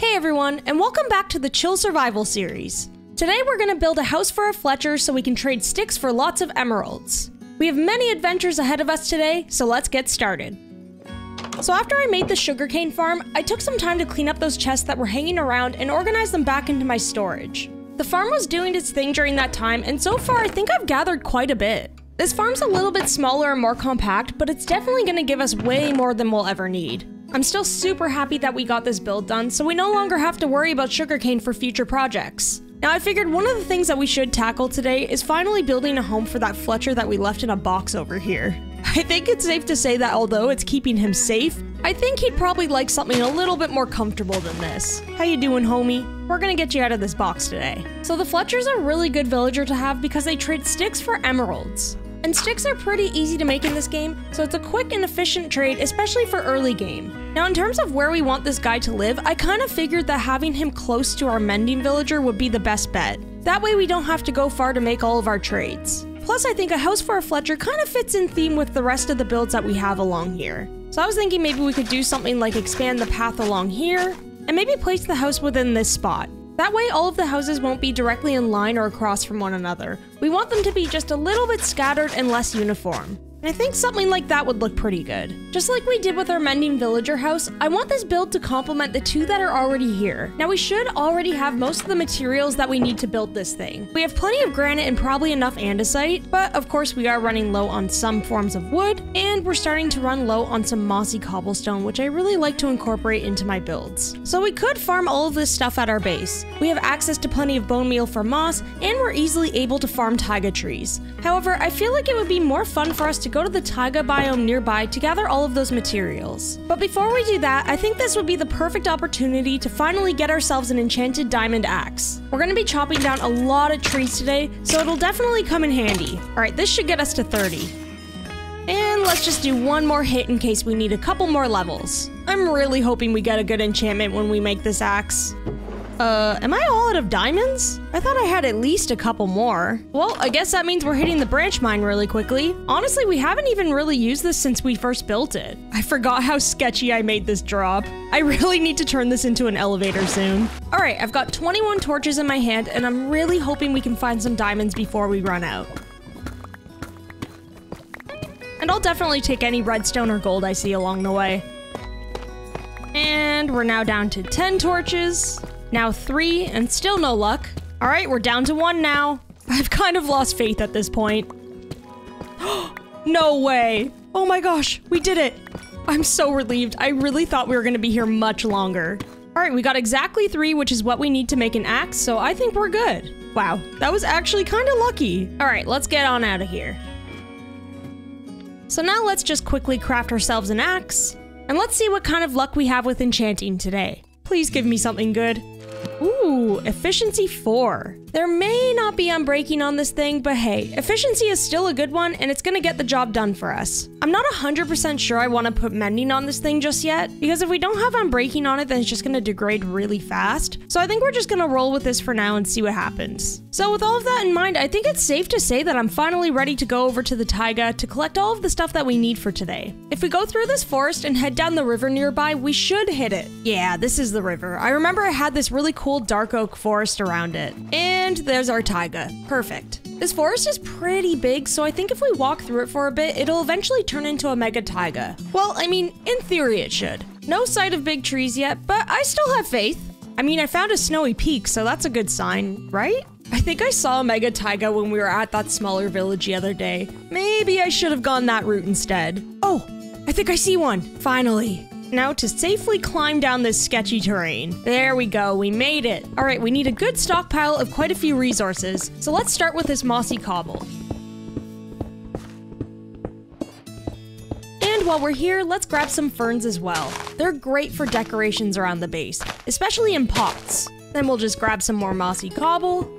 Hey everyone, and welcome back to the Chill Survival series. Today we're going to build a house for our Fletcher so we can trade sticks for lots of emeralds. We have many adventures ahead of us today, so let's get started. So after I made the sugarcane farm, I took some time to clean up those chests that were hanging around and organize them back into my storage. The farm was doing its thing during that time, and so far I think I've gathered quite a bit. This farm's a little bit smaller and more compact, but it's definitely going to give us way more than we'll ever need. I'm still super happy that we got this build done, so we no longer have to worry about sugarcane for future projects. Now I figured one of the things that we should tackle today is finally building a home for that Fletcher that we left in a box over here. I think it's safe to say that although it's keeping him safe, I think he'd probably like something a little bit more comfortable than this. How you doing, homie? We're gonna get you out of this box today. So the Fletcher's a really good villager to have because they trade sticks for emeralds. And sticks are pretty easy to make in this game, so it's a quick and efficient trade, especially for early game. Now in terms of where we want this guy to live, I kind of figured that having him close to our mending villager would be the best bet. That way we don't have to go far to make all of our trades. Plus I think a house for a Fletcher kind of fits in theme with the rest of the builds that we have along here. So I was thinking maybe we could do something like expand the path along here, and maybe place the house within this spot. That way all of the houses won't be directly in line or across from one another. We want them to be just a little bit scattered and less uniform. And I think something like that would look pretty good. Just like we did with our mending villager house, I want this build to complement the two that are already here. Now we should already have most of the materials that we need to build this thing. We have plenty of granite and probably enough andesite, but of course we are running low on some forms of wood, and we're starting to run low on some mossy cobblestone, which I really like to incorporate into my builds. So we could farm all of this stuff at our base. We have access to plenty of bone meal for moss, and we're easily able to farm taiga trees. However, I feel like it would be more fun for us to go to the taiga biome nearby to gather all of those materials. But before we do that, I think this would be the perfect opportunity to finally get ourselves an enchanted diamond axe. We're going to be chopping down a lot of trees today, so it'll definitely come in handy. Alright, this should get us to 30. And let's just do one more hit in case we need a couple more levels. I'm really hoping we get a good enchantment when we make this axe. Am I all out of diamonds? I thought I had at least a couple more. Well, I guess that means we're hitting the branch mine really quickly. Honestly, we haven't even really used this since we first built it. I forgot how sketchy I made this drop. I really need to turn this into an elevator soon. All right, I've got 21 torches in my hand, and I'm really hoping we can find some diamonds before we run out. And I'll definitely take any redstone or gold I see along the way. And we're now down to 10 torches. Now 3, and still no luck. All right, we're down to 1 now. I've kind of lost faith at this point. No way. Oh my gosh, we did it. I'm so relieved. I really thought we were gonna be here much longer. All right, we got exactly 3, which is what we need to make an axe, so I think we're good. Wow, that was actually kind of lucky. All right, let's get on out of here. So now let's just quickly craft ourselves an axe, and let's see what kind of luck we have with enchanting today. Please give me something good. Ooh, efficiency 4. There may not be unbreaking on this thing, but hey, efficiency is still a good one, and it's gonna get the job done for us. I'm not 100% sure I want to put mending on this thing just yet, because if we don't have unbreaking on it, then it's just gonna degrade really fast. So I think we're just gonna roll with this for now and see what happens. So with all of that in mind, I think it's safe to say that I'm finally ready to go over to the taiga to collect all of the stuff that we need for today. If we go through this forest and head down the river nearby, we should hit it. Yeah, this is the river. I remember I had this really cool dark oak forest around it. And there's our taiga. Perfect. This forest is pretty big, so I think if we walk through it for a bit, it'll eventually turn into a mega taiga. Well, I mean, in theory it should. No sight of big trees yet, but I still have faith. I mean, I found a snowy peak, so that's a good sign, right? I think I saw a mega taiga when we were at that smaller village the other day. Maybe I should have gone that route instead. Oh, I think I see one, finally. Now to safely climb down this sketchy terrain. There we go, we made it. All right, we need a good stockpile of quite a few resources. So let's start with this mossy cobble. And while we're here, let's grab some ferns as well. They're great for decorations around the base, especially in pots. Then we'll just grab some more mossy cobble.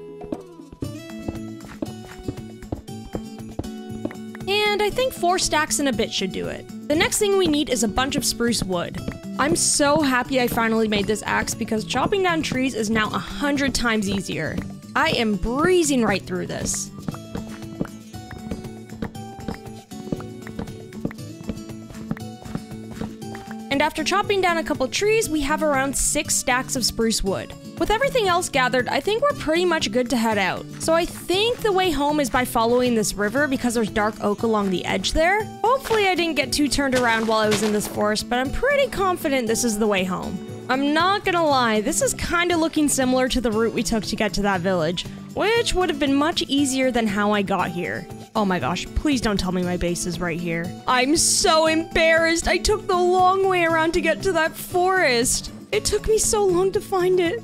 And I think 4 stacks and a bit should do it. The next thing we need is a bunch of spruce wood. I'm so happy I finally made this axe because chopping down trees is now 100 times easier. I am breezing right through this. And after chopping down a couple trees, we have around 6 stacks of spruce wood. With everything else gathered, I think we're pretty much good to head out. So I think the way home is by following this river because there's dark oak along the edge there. Hopefully I didn't get too turned around while I was in this forest, but I'm pretty confident this is the way home. I'm not gonna lie, this is kinda looking similar to the route we took to get to that village, which would have been much easier than how I got here. Oh my gosh, please don't tell me my base is right here. I'm so embarrassed. I took the long way around to get to that forest. It took me so long to find it,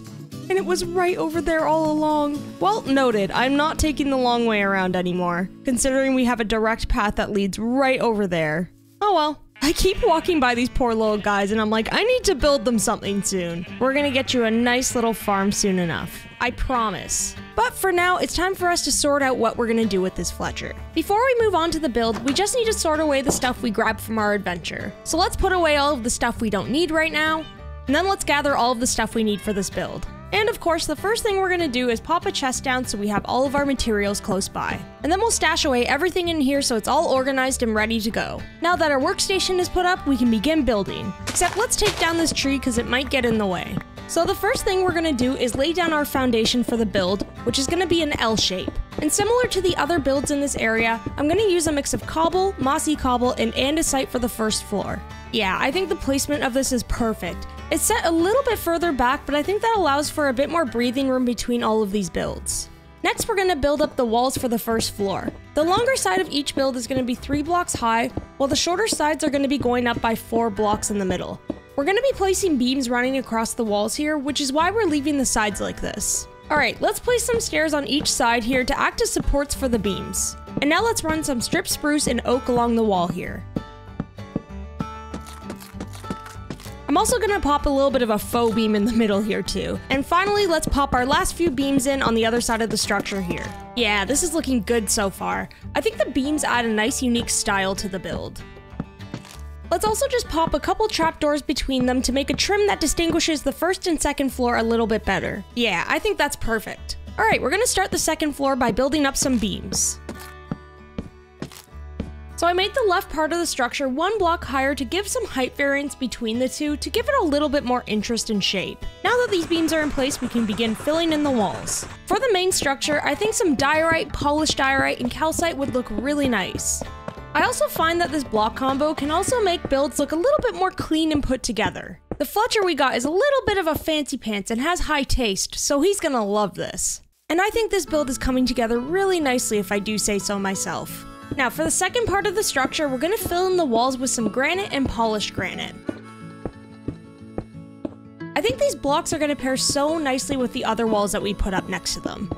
and it was right over there all along. Well, noted. I'm not taking the long way around anymore, considering we have a direct path that leads right over there. Oh well. I keep walking by these poor little guys and I'm like, I need to build them something soon. We're gonna get you a nice little farm soon enough. I promise. But for now, it's time for us to sort out what we're gonna do with this Fletcher. Before we move on to the build, we just need to sort away the stuff we grabbed from our adventure. So let's put away all of the stuff we don't need right now, and then let's gather all of the stuff we need for this build. And of course, the first thing we're gonna do is pop a chest down so we have all of our materials close by. And then we'll stash away everything in here so it's all organized and ready to go. Now that our workstation is put up, we can begin building. Except let's take down this tree because it might get in the way. So the first thing we're gonna do is lay down our foundation for the build, which is gonna be an L shape. And similar to the other builds in this area, I'm gonna use a mix of cobble, mossy cobble, and andesite for the first floor. Yeah, I think the placement of this is perfect. It's set a little bit further back, but I think that allows for a bit more breathing room between all of these builds. Next, we're gonna build up the walls for the first floor. The longer side of each build is gonna be 3 blocks high, while the shorter sides are gonna be going up by 4 blocks in the middle. We're gonna be placing beams running across the walls here, which is why we're leaving the sides like this. Alright, let's place some stairs on each side here to act as supports for the beams. And now let's run some strip spruce and oak along the wall here. I'm also gonna pop a little bit of a faux beam in the middle here too. And finally, let's pop our last few beams in on the other side of the structure here. Yeah, this is looking good so far. I think the beams add a nice unique style to the build. Let's also just pop a couple trapdoors between them to make a trim that distinguishes the first and second floor a little bit better. Yeah, I think that's perfect. Alright, we're gonna start the second floor by building up some beams. So I made the left part of the structure 1 block higher to give some height variance between the two to give it a little bit more interest and shape. Now that these beams are in place, we can begin filling in the walls. For the main structure, I think some diorite, polished diorite, and calcite would look really nice. I also find that this block combo can also make builds look a little bit more clean and put together. The Fletcher we got is a little bit of a fancy pants and has high taste, so he's gonna love this. And I think this build is coming together really nicely if I do say so myself. Now for the second part of the structure, we're gonna fill in the walls with some granite and polished granite. I think these blocks are gonna pair so nicely with the other walls that we put up next to them.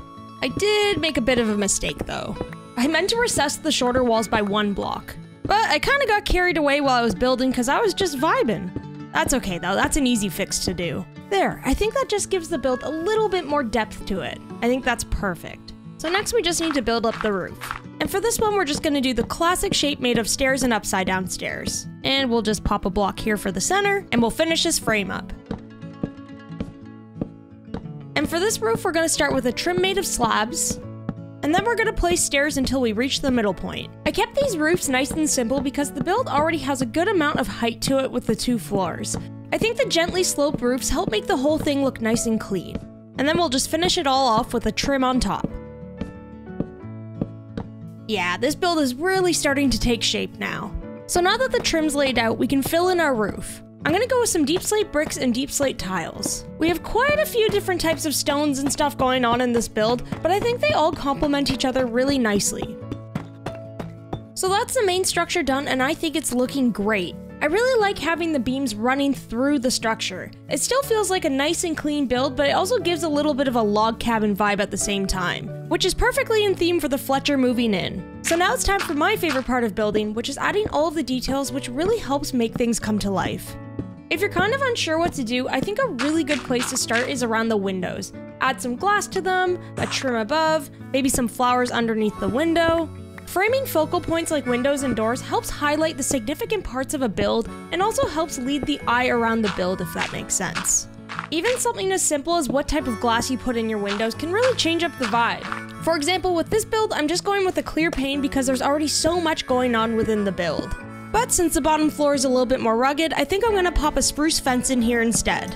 I did make a bit of a mistake though. I meant to recess the shorter walls by 1 block, but I kinda got carried away while I was building because I was just vibing. That's okay though, that's an easy fix to do. There, I think that just gives the build a little bit more depth to it. I think that's perfect. So next we just need to build up the roof. And for this one, we're just gonna do the classic shape made of stairs and upside down stairs. And we'll just pop a block here for the center, and we'll finish this frame up. And for this roof, we're gonna start with a trim made of slabs, and then we're gonna place stairs until we reach the middle point. I kept these roofs nice and simple because the build already has a good amount of height to it with the 2 floors. I think the gently sloped roofs help make the whole thing look nice and clean. And then we'll just finish it all off with a trim on top. Yeah, this build is really starting to take shape now. So now that the trim's laid out, we can fill in our roof. I'm gonna go with some deep slate bricks and deep slate tiles. We have quite a few different types of stones and stuff going on in this build, but I think they all complement each other really nicely. So that's the main structure done, and I think it's looking great. I really like having the beams running through the structure. It still feels like a nice and clean build, but it also gives a little bit of a log cabin vibe at the same time, which is perfectly in theme for the Fletcher moving in. So now it's time for my favorite part of building, which is adding all of the details, which really helps make things come to life. If you're kind of unsure what to do, I think a really good place to start is around the windows. Add some glass to them, a trim above, maybe some flowers underneath the window. Framing focal points like windows and doors helps highlight the significant parts of a build and also helps lead the eye around the build, if that makes sense. Even something as simple as what type of glass you put in your windows can really change up the vibe. For example, with this build, I'm just going with a clear pane because there's already so much going on within the build. But since the bottom floor is a little bit more rugged, I think I'm gonna pop a spruce fence in here instead.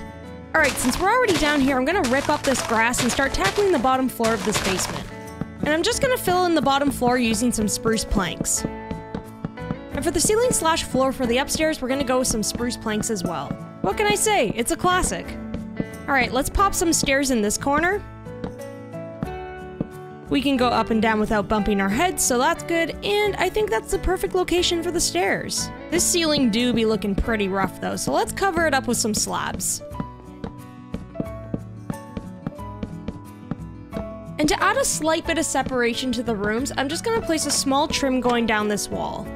Alright, since we're already down here, I'm gonna rip up this grass and start tackling the bottom floor of this basement. And I'm just gonna fill in the bottom floor using some spruce planks. And for the ceiling slash floor for the upstairs, we're gonna go with some spruce planks as well. What can I say? It's a classic. Alright, let's pop some stairs in this corner. We can go up and down without bumping our heads, so that's good, and I think that's the perfect location for the stairs. This ceiling do be looking pretty rough though, so let's cover it up with some slabs. And to add a slight bit of separation to the rooms, I'm just gonna place a small trim going down this wall.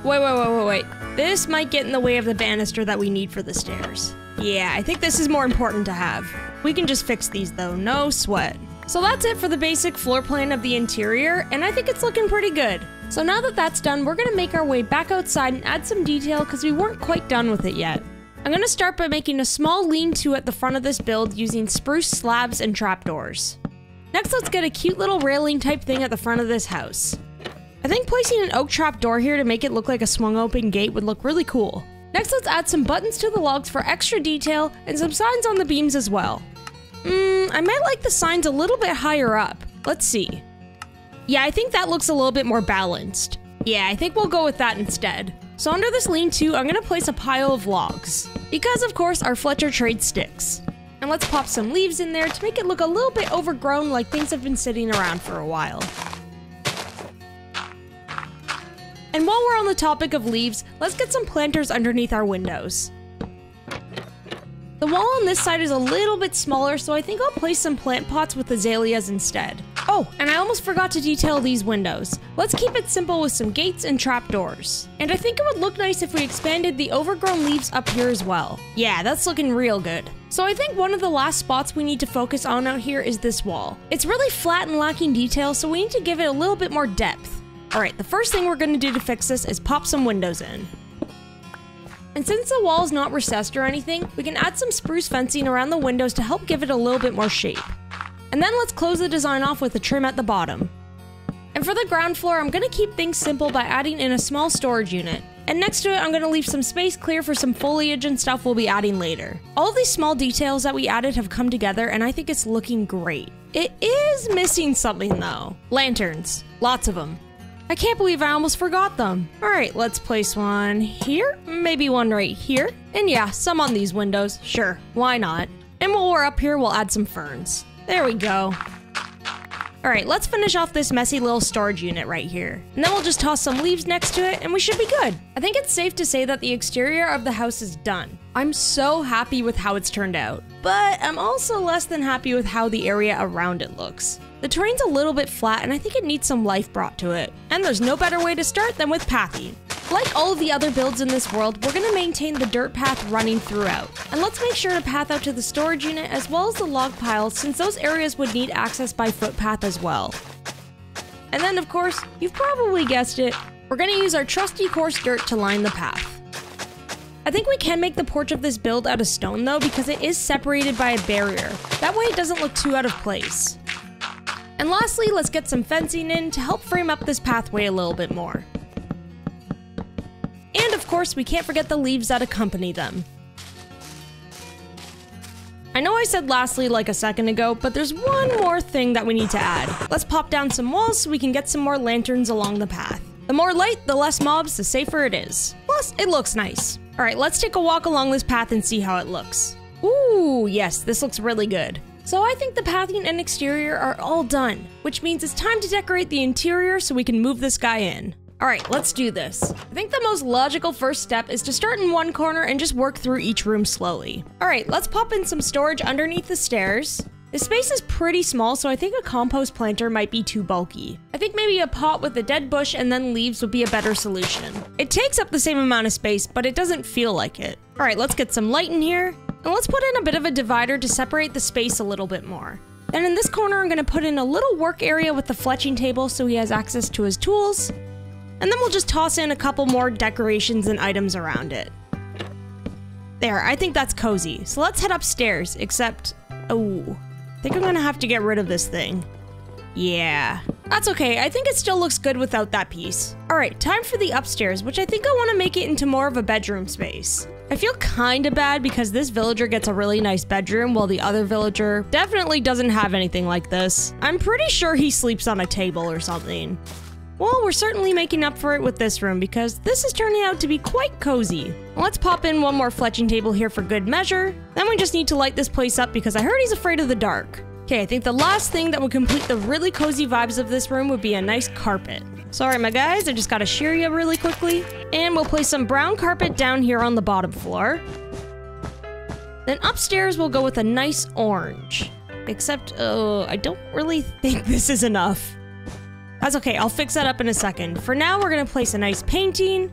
Wait. This might get in the way of the banister that we need for the stairs. Yeah, I think this is more important to have. We can just fix these though, no sweat. So that's it for the basic floor plan of the interior, and I think it's looking pretty good. So now that that's done, we're gonna make our way back outside and add some detail because we weren't quite done with it yet. I'm gonna start by making a small lean-to at the front of this build using spruce slabs and trapdoors. Next, let's get a cute little railing type thing at the front of this house. I think placing an oak trapdoor here to make it look like a swung open gate would look really cool. Next, let's add some buttons to the logs for extra detail and some signs on the beams as well. I might like the signs a little bit higher up. Let's see. Yeah, I think that looks a little bit more balanced. Yeah, I think we'll go with that instead. So under this lean-to, I'm gonna place a pile of logs. Because of course, our Fletcher trades sticks. And let's pop some leaves in there to make it look a little bit overgrown, like things have been sitting around for a while. And while we're on the topic of leaves, let's get some planters underneath our windows. The wall on this side is a little bit smaller, so I think I'll place some plant pots with azaleas instead. Oh, and I almost forgot to detail these windows. Let's keep it simple with some gates and trapdoors. And I think it would look nice if we expanded the overgrown leaves up here as well. Yeah, that's looking real good. So I think one of the last spots we need to focus on out here is this wall. It's really flat and lacking detail, so we need to give it a little bit more depth. Alright, the first thing we're gonna do to fix this is pop some windows in. And since the wall is not recessed or anything, we can add some spruce fencing around the windows to help give it a little bit more shape. And then let's close the design off with a trim at the bottom. And for the ground floor, I'm gonna keep things simple by adding in a small storage unit. And next to it, I'm gonna leave some space clear for some foliage and stuff we'll be adding later. All of these small details that we added have come together, and I think it's looking great. It is missing something though. Lanterns. Lots of them. I can't believe I almost forgot them. Alright, let's place one here, maybe one right here. And yeah, some on these windows, sure, why not? And while we're up here, we'll add some ferns. There we go. Alright, let's finish off this messy little storage unit right here. And then we'll just toss some leaves next to it and we should be good. I think it's safe to say that the exterior of the house is done. I'm so happy with how it's turned out. But I'm also less than happy with how the area around it looks. The terrain's a little bit flat and I think it needs some life brought to it. And there's no better way to start than with pathing. Like all of the other builds in this world, we're going to maintain the dirt path running throughout. And let's make sure to path out to the storage unit as well as the log piles, since those areas would need access by footpath as well. And then of course, you've probably guessed it, we're going to use our trusty coarse dirt to line the path. I think we can make the porch of this build out of stone though, because it is separated by a barrier. That way it doesn't look too out of place. And lastly, let's get some fencing in to help frame up this pathway a little bit more. And of course, we can't forget the leaves that accompany them. I know I said lastly like a second ago, but there's one more thing that we need to add. Let's pop down some walls so we can get some more lanterns along the path. The more light, the less mobs, the safer it is. Plus, it looks nice. Alright, let's take a walk along this path and see how it looks. Ooh, yes, this looks really good. So I think the pathing and exterior are all done, which means it's time to decorate the interior so we can move this guy in. Alright, let's do this. I think the most logical first step is to start in one corner and just work through each room slowly. Alright, let's pop in some storage underneath the stairs. The space is pretty small, so I think a compost planter might be too bulky. I think maybe a pot with a dead bush and then leaves would be a better solution. It takes up the same amount of space, but it doesn't feel like it. Alright, let's get some light in here. And let's put in a bit of a divider to separate the space a little bit more. Then in this corner, I'm going to put in a little work area with the fletching table so he has access to his tools. And then we'll just toss in a couple more decorations and items around it. There, I think that's cozy. So let's head upstairs, except, oh, I think I'm going to have to get rid of this thing. Yeah, That's okay, I think it still looks good without that piece. All right, time for the upstairs, which I think I want to make it into more of a bedroom space. I feel kinda bad because this villager gets a really nice bedroom while the other villager definitely doesn't have anything like this. I'm pretty sure he sleeps on a table or something. Well, we're certainly making up for it with this room because this is turning out to be quite cozy. Let's pop in one more fletching table here for good measure. Then we just need to light this place up because I heard he's afraid of the dark. Okay, I think the last thing that would complete the really cozy vibes of this room would be a nice carpet. Sorry, my guys, I just gotta shear you really quickly. And we'll place some brown carpet down here on the bottom floor. Then upstairs, we'll go with a nice orange. Except, I don't really think this is enough. That's okay, I'll fix that up in a second. For now, we're gonna place a nice painting.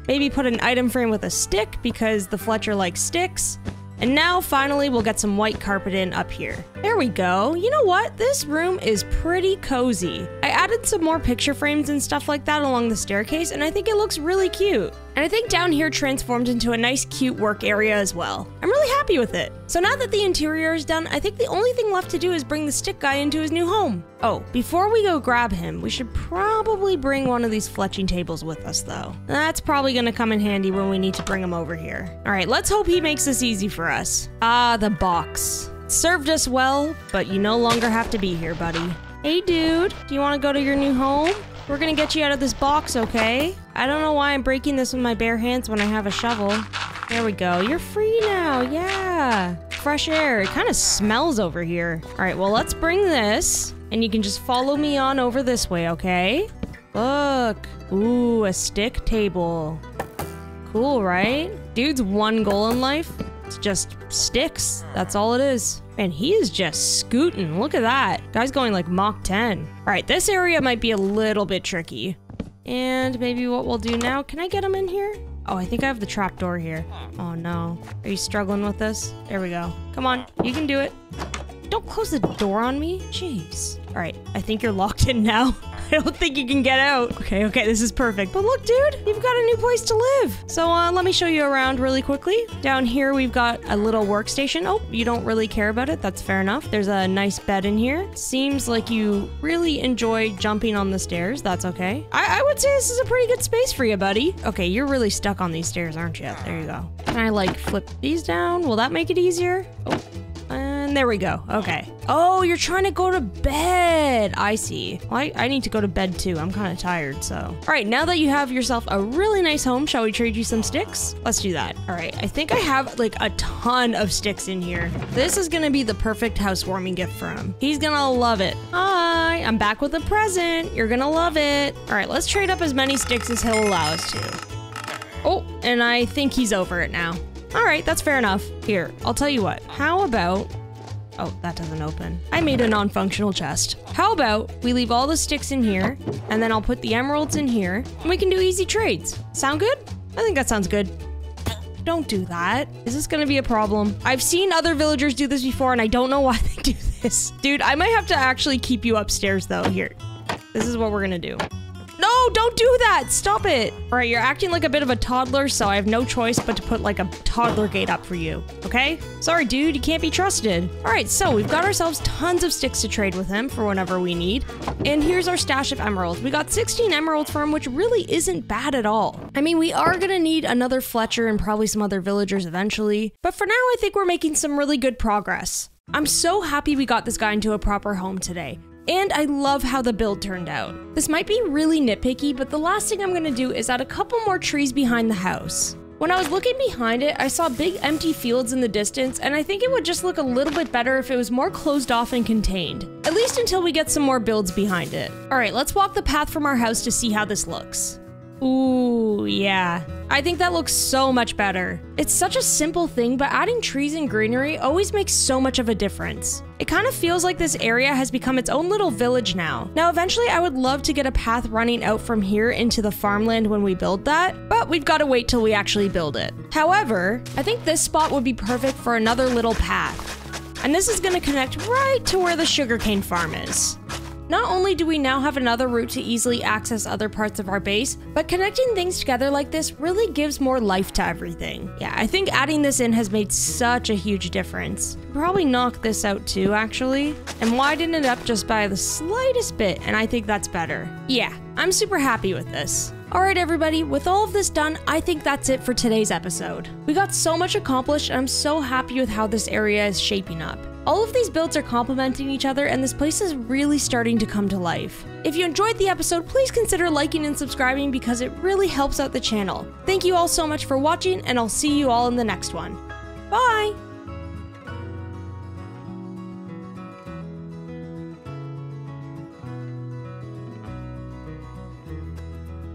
Maybe put an item frame with a stick because the Fletcher likes sticks. And now, finally, we'll get some white carpet in up here. There we go. You know what? This room is pretty cozy. I added some more picture frames and stuff like that along the staircase, and I think it looks really cute. And I think down here transformed into a nice, cute work area as well. I'm really happy with it. So now that the interior is done, I think the only thing left to do is bring the stick guy into his new home. Oh, before we go grab him, we should probably bring one of these fletching tables with us, though. That's probably gonna come in handy when we need to bring him over here. All right, let's hope he makes this easy for us. Ah, the box. It served us well, but you no longer have to be here, buddy. Hey, dude, do you want to go to your new home? We're gonna get you out of this box, okay? I don't know why I'm breaking this with my bare hands when I have a shovel. There we go. You're free now. Yeah. Fresh air. It kind of smells over here. All right, well, let's bring this. And you can just follow me on over this way, okay? Look. Ooh, a stick table. Cool, right? Dude's one goal in life. It's just sticks. That's all it is. And he is just scooting. Look at that. Guy's going like Mach 10. All right, this area might be a little bit tricky. And maybe what we'll do now, can I get him in here? Oh, I think I have the trapdoor here. Oh no. Are you struggling with this? There we go. Come on, you can do it. Don't close the door on me. Jeez. All right, I think you're locked in now. I don't think you can get out. Okay, this is perfect. But look, dude, you've got a new place to live. So let me show you around really quickly. Down here, we've got a little workstation. Oh, you don't really care about it. That's fair enough. There's a nice bed in here. Seems like you really enjoy jumping on the stairs. That's okay. I would say this is a pretty good space for you, buddy. Okay, you're really stuck on these stairs, aren't you? There you go. Can I like flip these down? Will that make it easier? Oh. And there we go. Okay. Oh, you're trying to go to bed. I see. Well, I need to go to bed too. I'm kind of tired, so. All right, now that you have yourself a really nice home, shall we trade you some sticks? Let's do that. All right, I think I have like a ton of sticks in here. This is gonna be the perfect housewarming gift for him. He's gonna love it. Hi, I'm back with a present. You're gonna love it. All right, let's trade up as many sticks as he'll allow us to. Oh, and I think he's over it now. All right, that's fair enough. Here, I'll tell you what. How about... Oh, that doesn't open. I made a non-functional chest. How about we leave all the sticks in here, and then I'll put the emeralds in here, and we can do easy trades. Sound good? I think that sounds good. Don't do that. Is this gonna be a problem? I've seen other villagers do this before, and I don't know why they do this. Dude, I might have to actually keep you upstairs, though. Here. This is what we're gonna do. No, don't do that! Stop it! All right, you're acting like a bit of a toddler, so I have no choice but to put like a toddler gate up for you, okay? Sorry, dude, you can't be trusted. All right, so we've got ourselves tons of sticks to trade with him for whenever we need. And here's our stash of emeralds. We got 16 emeralds for him, which really isn't bad at all. I mean, we are gonna need another Fletcher and probably some other villagers eventually, but for now, I think we're making some really good progress. I'm so happy we got this guy into a proper home today. And I love how the build turned out. This might be really nitpicky, but the last thing I'm gonna do is add a couple more trees behind the house. When I was looking behind it, I saw big empty fields in the distance, and I think it would just look a little bit better if it was more closed off and contained. At least until we get some more builds behind it. All right, let's walk the path from our house to see how this looks. Ooh, yeah. I think that looks so much better. It's such a simple thing, but adding trees and greenery always makes so much of a difference. It kind of feels like this area has become its own little village now. Now, eventually I would love to get a path running out from here into the farmland when we build that, but we've got to wait till we actually build it. However, I think this spot would be perfect for another little path. And this is going to connect right to where the sugarcane farm is. Not only do we now have another route to easily access other parts of our base, but connecting things together like this really gives more life to everything. Yeah, I think adding this in has made such a huge difference. Probably knock this out too, actually, and widen it up just by the slightest bit, and I think that's better. Yeah, I'm super happy with this. Alright everybody, with all of this done, I think that's it for today's episode. We got so much accomplished, and I'm so happy with how this area is shaping up. All of these builds are complementing each other, and this place is really starting to come to life. If you enjoyed the episode, please consider liking and subscribing because it really helps out the channel. Thank you all so much for watching, and I'll see you all in the next one. Bye!